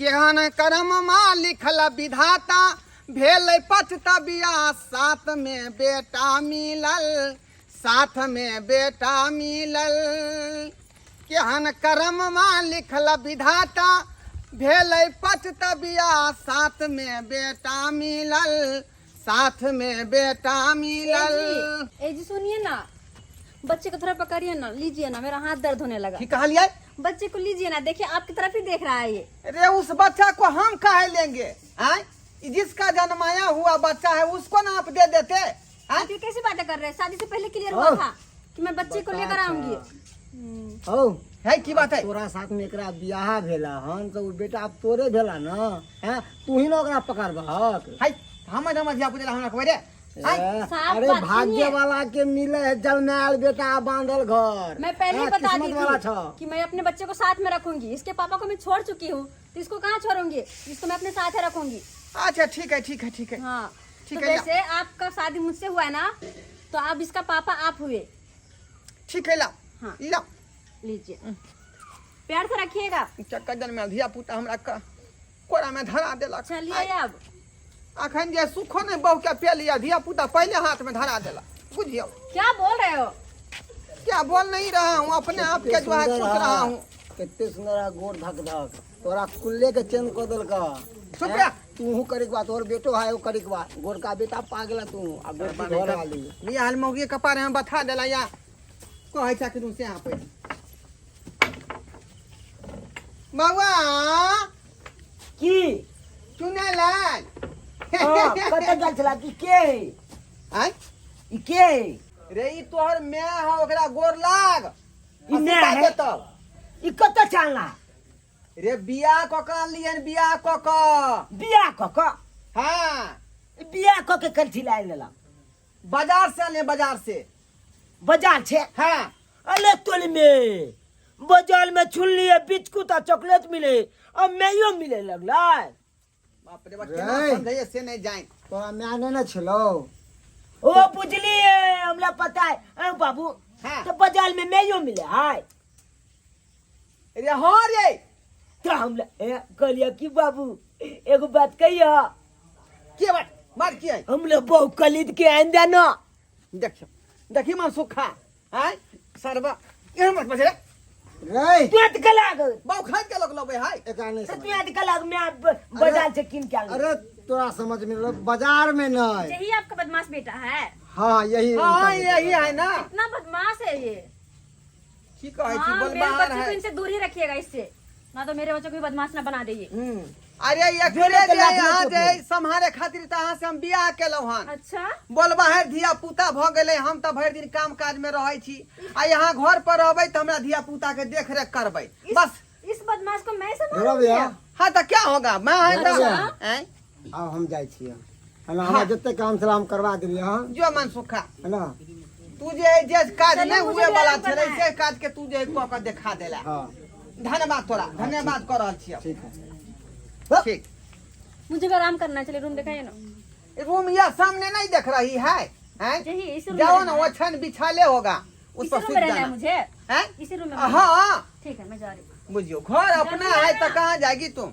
केहन कर्म माँ लिखल विधाता भेल पचता बियाह साथ में बेटा मिलल साथ में बेटा मिलल केहन कर्म माँ लिखल विधाता भेल पचता बियाह साथ में बेटा मिलल साथ में बेटा मिलल। ए जी सुनिए ना, बच्चे को थोड़ा पकड़िए ना, लीजिए ना, मेरा हाथ दर्द होने लगा। ठीक कहलिए, बच्चे को लीजिए ना, देखिए आपकी तरफ ही देख रहा है ये। अरे उस बच्चा को हम काहे लेंगे? जिसका जन्माया हुआ बच्चा है उसको ना आप दे देते। आप ये कैसी बातें कर रहे हैं? शादी से पहले क्लियर हुआ था कि मैं बच्चे को लेकर आऊंगी। है की बात है? तोरा साथ में एकरा बियाह भेला हन तो बेटा अब तोरे भेला ना, हैं तू ही ना ओकरा पकड़बहक। है हम धिया पुता हमरा कहबे रे। अरे भाग्य वाला के मिले है जलमैल बेटा बांधल घर। मैं पहले ही बता दी वाला थी कि मैं अपने बच्चे को साथ में रखूंगी। इसके पापा को मैं छोड़ चुकी हूँ तो इसको कहाँ छोड़ूंगी, इसको मैं अपने साथ ही रखूंगी। अच्छा ठीक है ठीक है ठीक है। हाँ ठीक तो है, वैसे आपका शादी मुझसे हुआ है ना, तो अब इसका पापा आप हुए। ठीक है ला। हाँ ला लीजिए, प्यार से रखिएगा। चक्कर में धिया पुता हमरा कोरा में धरा देलक। चलिए अब अखन जे सुखो नहीं बहु के पे लिया धिया पुता पहले हाथ में धरा देला। बुझियो क्या बोल रहे हो? क्या बोल नहीं रहा हूँ, अपने आप के जो है सोच रहा हूँ। कितने सुंदर गोर धक धक तोरा कुल्ले के चेंज कर देल का। शुक्रिया। तू करे के बात और बेटो है वो करे के बात गोर का बेटा पागला तू अब बेटी घर वाली बिया हाल मौगी कपार में बता देला या कहे छा कि से यहाँ पे बाबा की सुने लाल कते गल चला की के आई ई के रे ई तोहर मैं है ओकरा गोर लाग ई मैं है तब ई कते चलना रे बिया कका लियन बिया कका बिया क हां बिया क के कथी लाइन लेला बाजार से ले बाजार से बाजार छे हां अले तोली में बाजार में छुन लिए बिस्कुट और चॉकलेट मिले और मेयो मिले लगला बाप रे बच्चा समझे से नहीं जाए तोरा मैं न छलो ओ बुझली हमरा पता है ए बाबू हाँ। तो बाजार में मेयो मिले हाय रे हां रे तो हम कहलिए कि बाबू एगो बात कहियो के बात मार की है हम लोग बहु खरीद के आइन देना देखियो देखी मन सुखा है सरबा ये मत बजे रे तू अत कलाग बाऊ खाद के लोग लोबे है एकाने तो तू अत कलाग में बाजार से किन के आ अरे तोरा समझ में लो बाजार में नहीं यही आपका बदमाश बेटा है? हाँ यही हां यही है ना इतना बदमाश है ये। ठीक है हाँ, बोल मेरे बाहर बच्चे को है इनसे दूर ही रखिएगा, इससे ना तो मेरे बच्चों को भी बदमाश ना बना देइए। अरे ये खेले जे यहाँ जे संभारे खातिर तहाँ से हम बियाह केलौ हन। अच्छा बोलबा है धिया पुता भ गेले हम त भर दिन काम काज में रहै छी आ यहाँ घर पर रहबै त हमरा धिया पुता के देख रेख करबै बस। इस बदमाश को मैं रो संभालूंगी। भैया हाँ तो क्या होगा मैं है अच्छा। अब हम जाय छियै है ना हमरा जते काम सलाम करवा दिलिए हां जो मन सुखा है ना तू जे काज चलो, नहीं मुझे हुए वाला व्यायाम छले करना से काज के तू जे क के दिखा देला। हां धन्यवाद तोरा धन्यवाद कर रहल छियै। ठीक है ठीक मुझे भी आराम करना है, चलिए रूम दिखाइए ना। रूम या सामने नहीं देख रही है हैं यही इसी रूम जाओ में ना रहना वो है। छन बिछाले होगा उस इसी पर रूम सूत में रहना है जाना मुझे, हैं। इसी रूम में। हाँ ठीक है मैं जा रही हूँ। बुझियो घर अपना है तो कहाँ जाएगी तुम?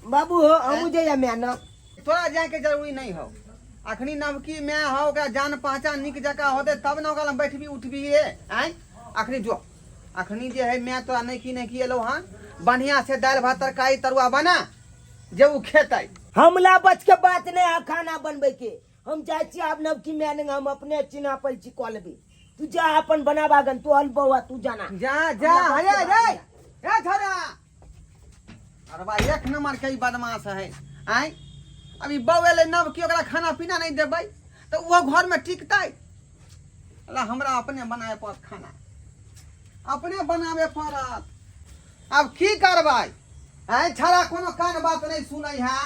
बाबू हो हम मुझे या मैं ना तोरा जाए के जरूरी नहीं हो अखनी नवकी में हो ओकरा जान पहचान निक जका होते तब ना ओकरा बैठबी उठबी है हैं। अखनी जो अखनी जे है मैं तोरा नहीं की एलो हाँ बढ़िया से दाल भात तरकारी तरुआ बना जे उ खेतै। हमला बच के बात नहीं है खाना बनबे के हम जाय छी अब नवकी में हम अपने चिन्हा पल छी कॉल भी तू जा अपन बनाबागन तू हल बउआ तू जाना जा जा अरे रे ए छोरा अरे बा एक नंबर के बदमाश है आई अभी बउएले नव की ओकरा खाना पीना नहीं देबै तो वो घर में टिकतै। अल्लाह हमरा अपने बनाए पड़त खाना अपने बनावे पड़त अब की करबै हैं छड़ा कोनो कान बात नहीं सुनै है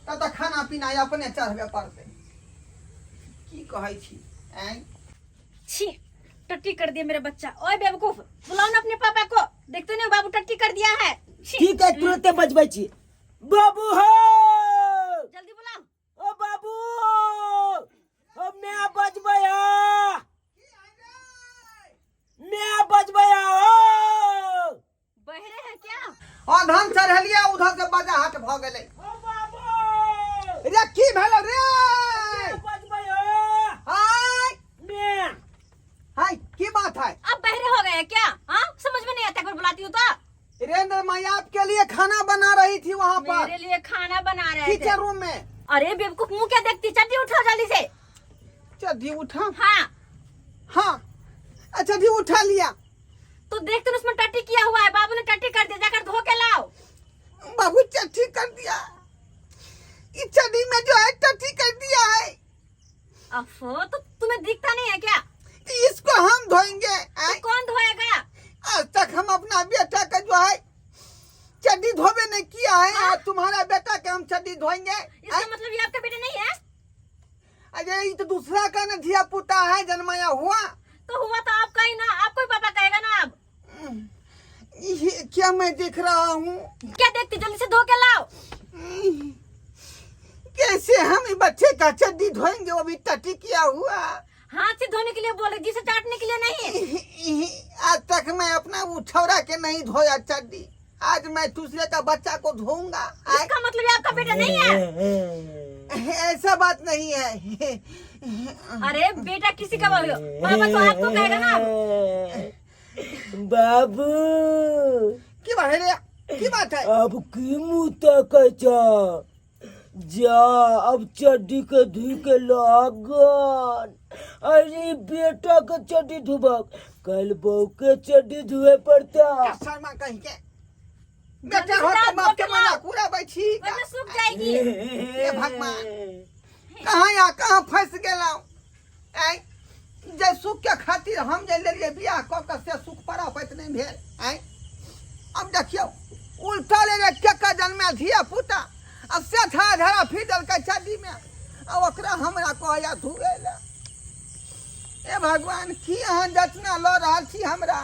तब तो खाना पीना अपने चढ़बे पड़तै की कहै छी हैं। छी टट्टी कर दिया मेरा बच्चा। ओए बेवकूफ बुलाओ ना अपने पापा को, देखते नहीं बाबू टट्टी कर दिया है। छी। ठीक है तुरंत बजबै छी बाबू हो जल्दी बुलाओ। ओ बाबू ओ मैं बजबै हो मैं बजबै हो बहरे हैं क्या? और धान चढ़लिया उधर से बाजा हाट भ गेलै। रे की भेलो रे? हाय हाय की बात है? अब बहरे हो गए क्या? हाँ समझ में नहीं आता, एक बार बुलाती हूँ तो। वीरेंद्र मैं आपके लिए खाना बना रही थी वहाँ पर मेरे लिए खाना बना रहे थे। किचन रूम में। अरे बेवकूफ, मुंह क्या देखती, चड्डी उठाओ जल्दी से। चड्डी उठा? हाँ हाँ अच्छा चड्डी उठा लिया। तो देखते उसमें टट्टी किया हुआ है, बाबू ने टट्टी कर दिया, जाकर धो के लाओ। बाबू टट्टी कर दिया? इस चड्डी में जो है टट्टी कर दिया है। अफो, तो तुम्हें दिखता नहीं है क्या? इसको हम धोएंगे। तो कौन धोएगा? आज तक हम अपना बेटा का जो है चड्डी धोबे नहीं किया है। हाँ? आज तुम्हारा बेटा के हम चड्डी धोएंगे। इसका मतलब ये आपका बेटा नहीं है? अरे ये तो दूसरा का न धिया पुता है, जन्माया हुआ। तो हुआ तो आपका ही ना, आपको ही पापा कहेगा ना। अब ये क्या मैं देख रहा हूँ? क्या देखती, जल्दी से धो के लाओ। कैसे हम इस बच्चे का चड्डी धोएंगे, वो भी टट्टी किया हुआ। हाथ से धोने के लिए बोले, जिसे चाटने के लिए नहीं। आज तक मैं अपना उछौरा के नहीं धोया चड्डी, आज मैं दूसरे का बच्चा को धोऊंगा। इसका मतलब ये आपका बेटा नहीं है? ऐसा बात नहीं है। अरे बेटा किसी का बोलो, पापा तो आपको कहेगा ना। बाबू की बात है रे? की बात है? अब की मुँह तक जा, अब चड्डी के धुई के लागन। अरे बेटा के चड्डी धुबक, कल बहू के चड्डी धुए पड़ता। शर्मा कहीं के बेटा हो तो बाप के मना पूरा बैठी वरना सूख जाएगी। ये भगवान कहाँ फंस गेला। जे सुख के खातिर हम जे ले लिए बियाह क के से सुख पड़ा पैत नहीं भेल। अब देखियो उल्टा ले रे केका जन्मे धिया पुता आ से था धरा फिदल के चड्डी में अब ओकरा हमरा कहया धुए ले। ए भगवान की अहाँ जतना ल रहल छी हमरा,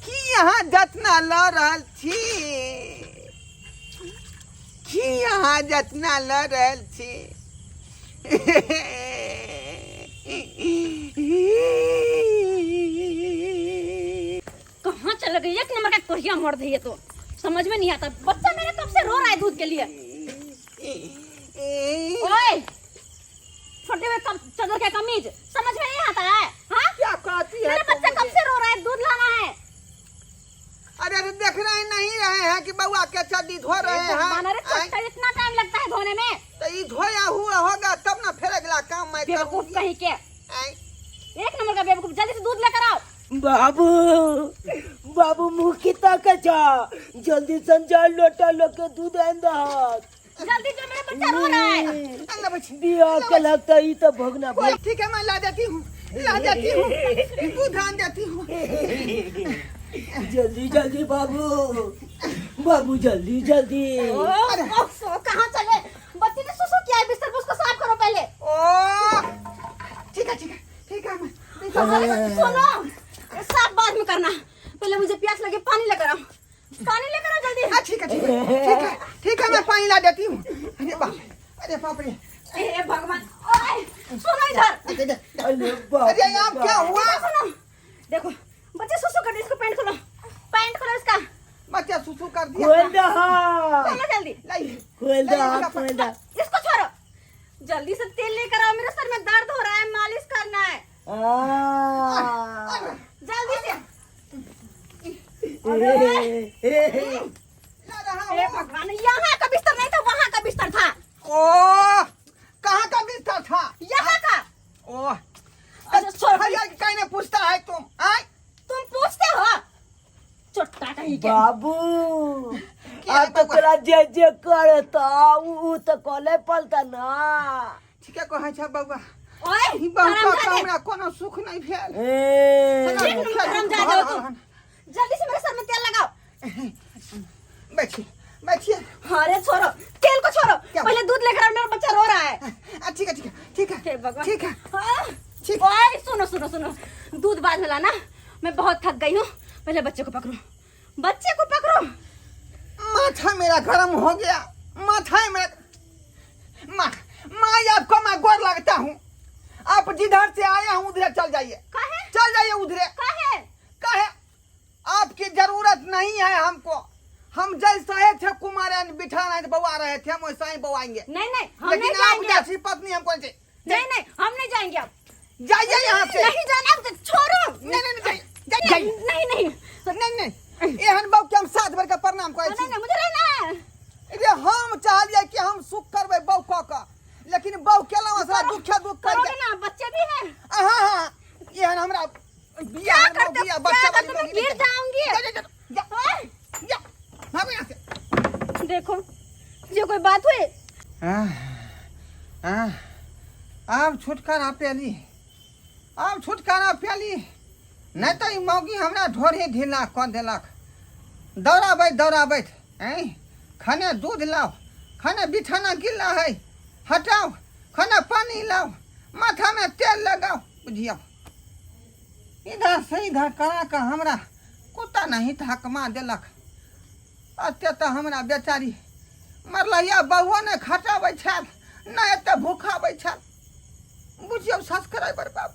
की यहाँ जतना ल रहल छी, की यहाँ जतना ल रहल छी। कहाँ चल गई? एक नंबर का कोढ़िया मर रही है, तो समझ में नहीं आता। बच्चा मेरे कब से रो रहा है दूध के लिए। ओए छोटे में चादर का कमीज, समझ में नहीं आता है? हाँ क्या कहती है? मेरा बच्चा कब से रो रहा है, दूध लाना है। अरे देख रहे नहीं रहे हैं कि बउआ के चड्डी धो रहे हैं? इतना टाइम लगता है धोने में? तो ये धोया हुआ होगा तब ना फिर अगला काम मैं बेवकूफ करूंगी। कहीं के, एक नंबर का बेवकूफ। जल्दी से दूध लेकर आओ। बाबू बाबू मुँह की तक जा, जल्दी संजा लोटा लोके दूध आंदा। जल्दी जो, मेरा बच्चा रो रहा है। अल्लाह बच्ची बिया के लगता ही तो भगना कोई ठीक है, मैं ला देती हूँ, ला देती हूँ, दूध आन देती हूँ। जल्दी जल्दी बाबू, बाबू जल्दी जल्दी। कहाँ चले? बच्चे ने सुसु किया है, बिस्तर पे उसको साफ करो पहले। ओ ठीक है ठीक है ठीक है। सुनो, साफ बाद में करना, पहले मुझे प्यास लगी, पानी लेकर आओ, पानी लेकर आओ जल्दी। ठीक है ठीक है ठीक है ठीक है, मैं पानी ला देती हूँ। अरे बाप रे, हे भगवान। ओए सुनो इधर। अरे आप क्या हुआ? सुनो, देखो बच्चे सुसु कर दिए, इसको पैंट खोलो, पैंट खोलो इसका। बच्चा सुसु कर दिया। खोल दो, खोलो जल्दी, लाइए खोल दो। इसको छोड़ो, जल्दी से तेल लेकर आओ, मेरे सर में दर्द हो रहा है, मालिश करना है जल्दी से। हे भगवान, यहाँ का बिस्तर नहीं था, वहाँ का बिस्तर था। ओ कहाँ का बिस्तर था? यहाँ का। ओ अरे छोड़, कहीं नहीं पूछता है तुम? तुम पूछते हो? चोट्टा कहीं के। बाबू अब तो तेरा जे जे करता ऊ तो कॉले पलता ना। ठीक है कहे छ बउआ, ओए ई बहु का हरामजादे, हमरा कोनो सुख नहीं भेल। हरामजादे हो तुम। जल्दी से मेरे सर में तेल लगाओ। बैठिए बैठिए। अरे छोड़ो, तेल को छोड़ो, पहले दूध लेकर आओ, मेरा बच्चा रो रहा है। ठीक है ठीक है ठीक है हे भगवान। ठीक है ठीक। ओए सुनो सुनो सुनो, दूध बाद में लाना, मैं बहुत थक गई हूँ, पहले बच्चे को पकड़ो, बच्चे को पकड़ो। माथा मेरा गर्म हो गया, माथा मेरा। माँ आपको मैं गोर लगता हूँ, आप जिधर से आया हूँ उधर चल जाइए। काहे? चल जाइए उधर। काहे? काहे? आपकी जरूरत नहीं है हमको, हम जैसे थे कुमार बिठाना बउआ रहे थे हम वैसा ही बउआएंगे। नहीं नहीं हम नहीं लेकिन जाएंगे आप अब। जैसी पत्नी हम कौन से नहीं नहीं हम नहीं जाएंगे अब। जाइए यहाँ से। नहीं जाना अब, छोड़ो। नहीं नहीं नहीं नहीं एहन बाबू के हम 7 बार का प्रणाम करे नहीं छी। नहीं मुझे रहना है। रे हम चाहलिए कि हम सुख करबे बहू क का, लेकिन बहू केला असरा दुख दुख कर करोगे ना, बच्चे भी हैं। हां हां एहन हमरा बिया क्या करते बिया हो? बच्चा क्या वाली करते हो? लोगी गिर जाऊंगी। जा हम यहाँ से। देखो ये कोई बात हुई? अब छुटकारा पेली, अब छुटकारा पेली। नहीं तो ई मौगी हमरा ढोरे ढीला कर देलक। दौड़ाबैत हैं खाने दूध लाओ, खाने बिछाना गिला है हटाओ, खाना पानी लाओ, माथा में तेल लगाओ। बुझियो इधर से इधर करा कर हमरा कुत्ता नहीं हकमा देलक। अत्य तो हमरा बेचारी मरलैया बहुआ ने खटाबै छल, न एते भूखाबै छल। बुझियो सब्सक्राइबर बाबू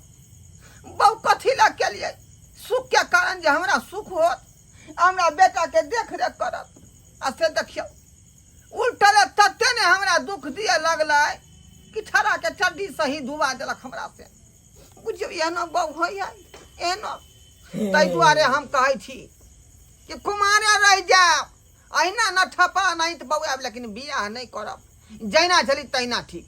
बहु कथी ला केलिए? सुख के कारण जे हमरा सुख होत, हमरा बेटा के देख रेख करत। आ से देखियो उल्टले तते ने हमरा दुख दिए लगलै कि छड़ा के चड्डी सही धुआ देलक हमरा से। बुझियो एहनो बहु होइए एहनो। ताहि दुआरे हम कहै छी कि कुमारे रह जाओ, अहिना न ठपा नहीं तो बउआ, लेकिन बियाह नहीं करब। जैना चली तहिना ठीक।